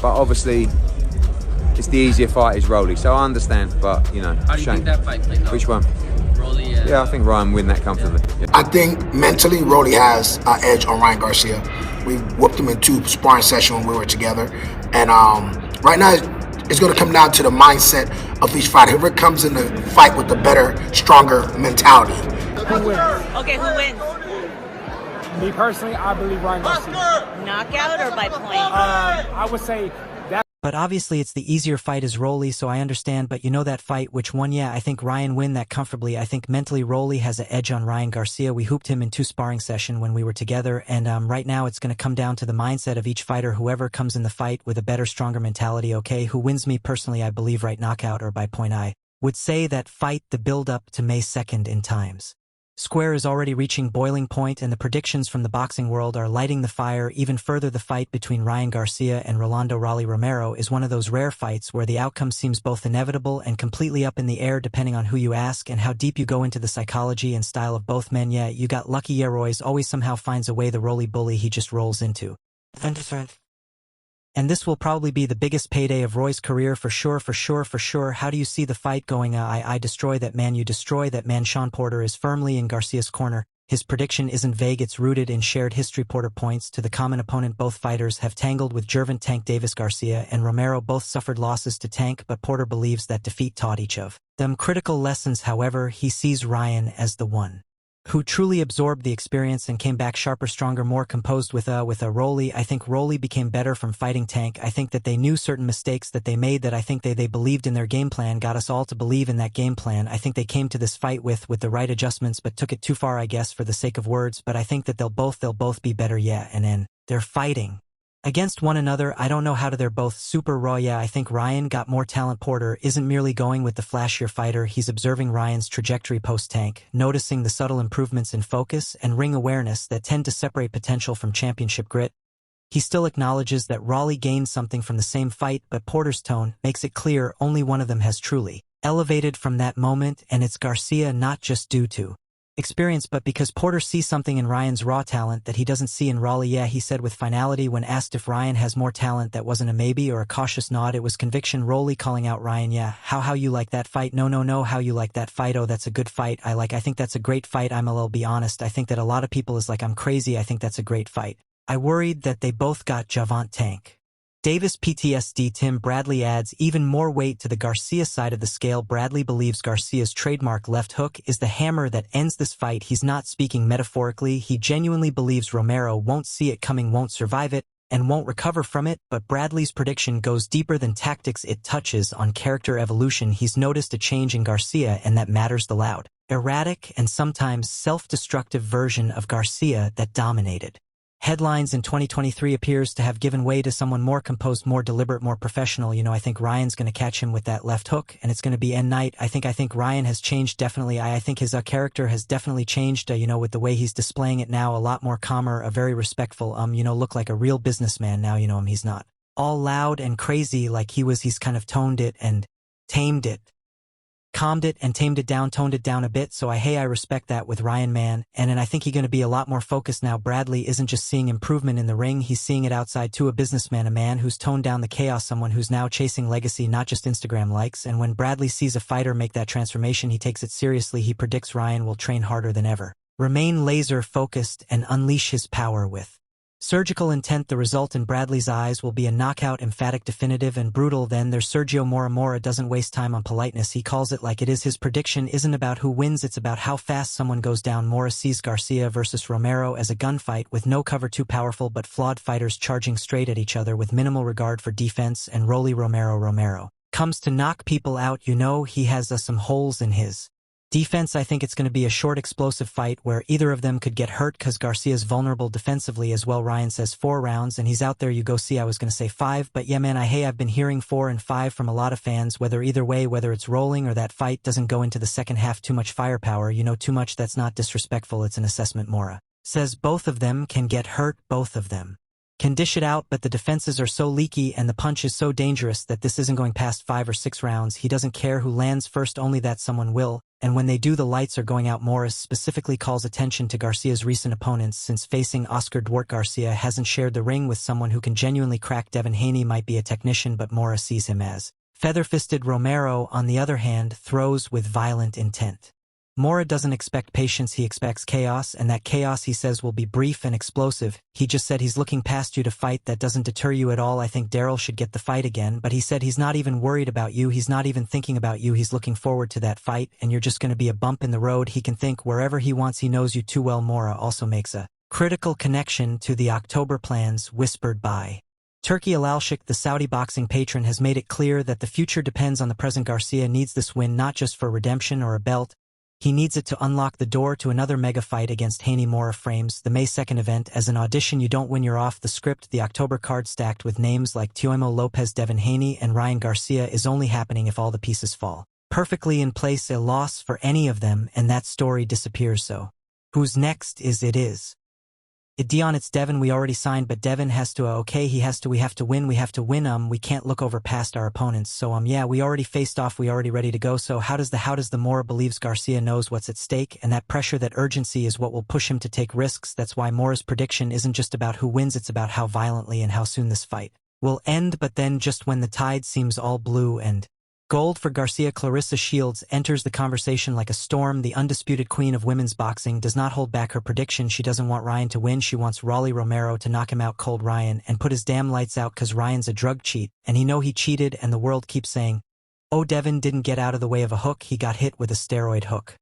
but obviously it's the easier fight is Rolly, so I understand, but you know, how do you think that fight plays out? Which one? Rolly. Yeah, I think Ryan win that comfortably. Yeah. I think mentally Rolly has an edge on Ryan Garcia. We whooped him in 2 sparring sessions when we were together, and right now it's going to come down to the mindset of each fighter. Whoever comes in the fight with the better, stronger mentality. Who wins? Okay, who wins? Me personally, I believe Ryan Garcia. Knockout or by point? I would say that. But obviously it's the easier fight is Rolly, so I understand, but you know that fight, which one? Yeah, I think Ryan win that comfortably. I think mentally Rolly has an edge on Ryan Garcia. We hooped him in 2 sparring sessions when we were together, and right now it's going to come down to the mindset of each fighter, whoever comes in the fight with a better, stronger mentality. Okay, who wins? Me personally, I believe right knockout or by point. I would say that fight the build-up to May 2nd in times. Square is already reaching boiling point, and the predictions from the boxing world are lighting the fire even further. The fight between Ryan Garcia and Rolando Raleigh Romero is one of those rare fights where the outcome seems both inevitable and completely up in the air depending on who you ask and how deep you go into the psychology and style of both men. Yeah, you got lucky. Yeah, Roy's always somehow finds a way. The Rolly bully he just rolls into. And this will probably be the biggest payday of Roy's career for sure. How do you see the fight going? I destroy that man, you destroy that man. Sean Porter is firmly in Garcia's corner. His prediction isn't vague, it's rooted in shared history. Porter points to the common opponent. Both fighters have tangled with Gervant Tank Davis. Garcia and Romero both suffered losses to Tank, but Porter believes that defeat taught each of them critical lessons. However, he sees Ryan as the one who truly absorbed the experience and came back sharper, stronger, more composed with a Rolly. I think Rolly became better from fighting Tank. I think that they knew certain mistakes that they made, that I think they believed in their game plan, got us all to believe in that game plan. I think they came to this fight with the right adjustments, but took it too far, I guess, for the sake of words. But I think that they'll both be better. Yeah, and then they're fighting against one another. I don't know how they're both super raw. Yeah, I think Ryan got more talent. Porter isn't merely going with the flashier fighter. He's observing Ryan's trajectory post-Tank, noticing the subtle improvements in focus and ring awareness that tend to separate potential from championship grit. He still acknowledges that Raleigh gained something from the same fight, but Porter's tone makes it clear only one of them has truly elevated from that moment, and it's Garcia, not just due to experience, but because Porter sees something in Ryan's raw talent that he doesn't see in Raleigh. Yeah, he said with finality when asked if Ryan has more talent. That wasn't a maybe or a cautious nod, it was conviction. Rolly calling out Ryan. Yeah, how you like that fight? No, how you like that fight? Oh, that's a good fight. I think that's a great fight. I'll be honest, I think that a lot of people is like, I'm crazy, I think that's a great fight. I worried that they both got Gervant Tank Davis PTSD. Tim Bradley adds even more weight to the Garcia side of the scale. Bradley believes Garcia's trademark left hook is the hammer that ends this fight. He's not speaking metaphorically. He genuinely believes Romero won't see it coming, won't survive it, and won't recover from it. But Bradley's prediction goes deeper than tactics. It touches on character evolution. He's noticed a change in Garcia, and that matters. The loud, erratic, and sometimes self-destructive version of Garcia that dominated headlines in 2023 appears to have given way to someone more composed, more deliberate, more professional. I think Ryan's going to catch him with that left hook, and it's going to be end night. I think Ryan has changed, definitely. I think his character has definitely changed, with the way he's displaying it now. A lot more calmer, a very respectful, look like a real businessman now. He's not all loud and crazy like he was. He's kind of toned it and tamed it. Calmed it and tamed it down, toned it down a bit. So I respect that with Ryan, man. And I think he's going to be a lot more focused now. Bradley isn't just seeing improvement in the ring, he's seeing it outside too. A businessman, a man who's toned down the chaos, someone who's now chasing legacy, not just Instagram likes. And when Bradley sees a fighter make that transformation, he takes it seriously. He predicts Ryan will train harder than ever, remain laser focused, and unleash his power with surgical intent. The result in Bradley's eyes will be a knockout, emphatic, definitive, and brutal. Then there's Sergio Mora doesn't waste time on politeness. He calls it like it is. His prediction isn't about who wins, it's about how fast someone goes down. Mora sees Garcia versus Romero as a gunfight with no cover, two powerful but flawed fighters charging straight at each other with minimal regard for defense. And Romero comes to knock people out. He has some holes in his defense. I think it's going to be a short, explosive fight where either of them could get hurt because Garcia's vulnerable defensively as well. Ryan says 4 rounds, and he's out there. You go see, I was going to say 5, but yeah, man, I've been hearing 4 and 5 from a lot of fans, either way, whether it's rolling or that fight doesn't go into the second half. Too much firepower, too much. That's not disrespectful, it's an assessment. Mora says both of them can get hurt, both of them Can dish it out, but the defenses are so leaky and the punch is so dangerous that this isn't going past 5 or 6 rounds. He doesn't care who lands first, only that someone will, and when they do, the lights are going out. Morris specifically calls attention to Garcia's recent opponents. Since facing Oscar Duarte, Garcia hasn't shared the ring with someone who can genuinely crack. Devin Haney might be a technician, but Morris sees him as feather-fisted. Romero, on the other hand, throws with violent intent. Mora doesn't expect patience, he expects chaos, and that chaos, he says, will be brief and explosive. He just said he's looking past you to fight. That doesn't deter you at all. I think Daryl should get the fight again, but he said he's not even worried about you, he's not even thinking about you, he's looking forward to that fight, and you're just going to be a bump in the road. He can think wherever he wants, he knows you too well. Mora also makes a critical connection to the October plans whispered by Turki Alalshik. The Saudi boxing patron has made it clear that the future depends on the present. Garcia needs this win not just for redemption or a belt. He needs it to unlock the door to another mega fight against Haney. Mora frames the May 2nd event as an audition. You don't win, you're off the script. The October card, stacked with names like Teofimo Lopez, Devin Haney, and Ryan Garcia, is only happening if all the pieces fall perfectly in place. A loss for any of them, and that story disappears. So, who's next? Dion, it's Devin. We already signed, but Devin has to, we have to win, we can't look over past our opponents. So, yeah, we already faced off, we already ready to go. So how does the Mora believes Garcia knows what's at stake, and that pressure, that urgency is what will push him to take risks. That's why Mora's prediction isn't just about who wins, it's about how violently and how soon this fight will end. But then, just when the tide seems all blue and gold for Garcia, Clarissa Shields enters the conversation like a storm. The undisputed queen of women's boxing does not hold back her prediction. She doesn't want Ryan to win. She wants Romero to knock him out cold. Ryan, and put his damn lights out, cause Ryan's a drug cheat, and he cheated, and the world keeps saying, oh, Devin didn't get out of the way of a hook, he got hit with a steroid hook.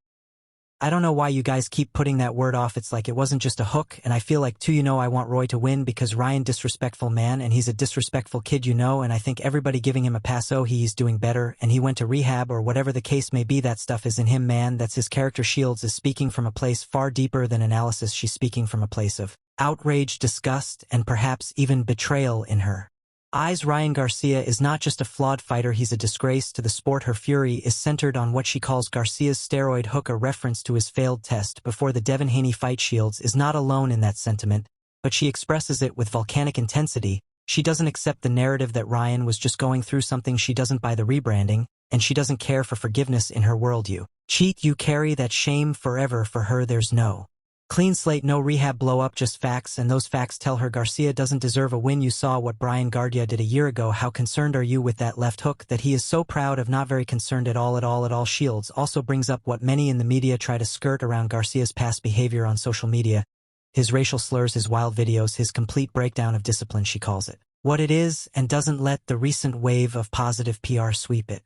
I don't know why you guys keep putting that word off. It's like it wasn't just a hook, and I feel like too, I want Roy to win because Ryan disrespectful man, and he's a disrespectful kid, and I think everybody giving him a pass. Oh, he's doing better, and he went to rehab or whatever the case may be. That stuff is in him, man. That's his character. Shields is speaking from a place far deeper than analysis. She's speaking from a place of outrage, disgust, and perhaps even betrayal in her eyes. Ryan Garcia is not just a flawed fighter, he's a disgrace to the sport. Her fury is centered on what she calls Garcia's steroid hook, a reference to his failed test before the Devin Haney fight. Shields is not alone in that sentiment, but she expresses it with volcanic intensity. She doesn't accept the narrative that Ryan was just going through something. She doesn't buy the rebranding, and she doesn't care for forgiveness in her world. You cheat, you carry that shame forever. For her, there's no clean slate, no rehab, blow up, just facts, and those facts tell her Garcia doesn't deserve a win. You saw what Brian Garcia did a year ago. How concerned are you with that left hook that he is so proud of? Not very concerned at all. Shields also brings up what many in the media try to skirt around: Garcia's past behavior on social media, his racial slurs, his wild videos, his complete breakdown of discipline. She calls it what it is and doesn't let the recent wave of positive PR sweep it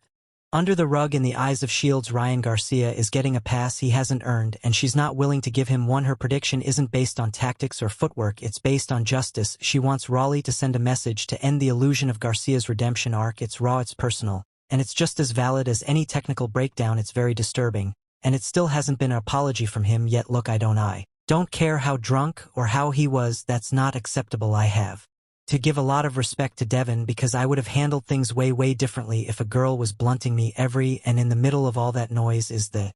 under the rug. In the eyes of Shields, Ryan Garcia is getting a pass he hasn't earned, and she's not willing to give him one. Her prediction isn't based on tactics or footwork, it's based on justice. She wants Raleigh to send a message to end the illusion of Garcia's redemption arc. It's raw, it's personal, and it's just as valid as any technical breakdown. It's very disturbing, and it still hasn't been an apology from him yet. Look, I don't care how drunk or how he was, that's not acceptable. I have to give a lot of respect to Devin because I would have handled things way differently if a girl was blunting me and in the middle of all that noise is the